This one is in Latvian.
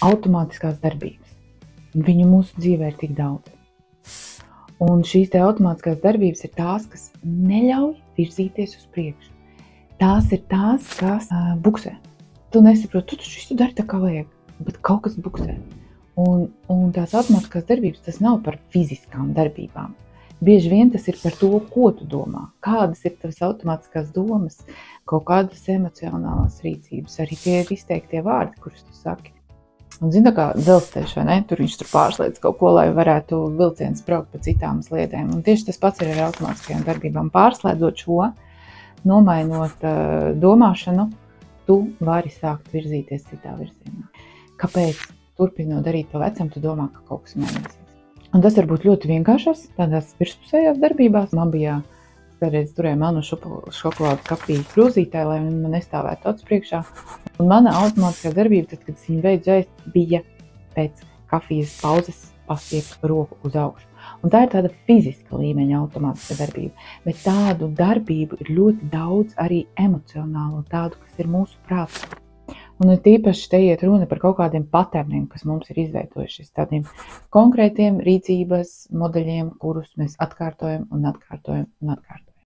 automātiskās darbības. Viņu mūsu dzīvē ir tik daudz. Un šīs te automātiskās darbības ir tās, kas neļauj virzīties uz priekšu. Tās ir tās, kas buksē. Tu nesaproti, tu taču visu dari tā kā vajag, bet kaut kas buksē. Un tās automātiskās darbības, tas nav par fiziskām darbībām. Bieži vien tas ir par to, ko tu domā, kādas ir tavas automātiskās domas, kaut kādas emocionālās rīcības, arī tie ir izteiktie vārdi, kurus tu saki. Un zini, tā kā dzelzceļš, vai ne? Tur viņš tur pārslēdz kaut ko, lai varētu vilciens braukt pa citām sliedēm. Un tieši tas pats ir ar automātiskajām darbībām. Pārslēdzot šo, nomainot domāšanu, tu vari sākt virzīties citā virzienā. Kāpēc? Turpinot darīt pa vecam, tu domā, ka kaut kas mainīsies. Un tas var būt ļoti vienkāršas, tādās virspusējās darbībās. Man bija, kādreiz turēju manu šokolādu kafiju krūzītē, lai man nestāvētu acu priekšā. Un mana automātiskā darbība, tad, kad es viņu beidzu ēst, bija pēc kafijas pauzes pastiekt roku uz augšu. Un tā ir tāda fiziska līmeņa automātiska darbība. Bet tādu darbību ir ļoti daudz arī emocionālu, tādu, kas ir mūsu prātā. Un tīpaši te iet runa par kaut kādiem paterniem, kas mums ir izveidojušies, tādiem konkrētiem rīcības modeļiem, kurus mēs atkārtojam un atkārtojam un atkārtojam.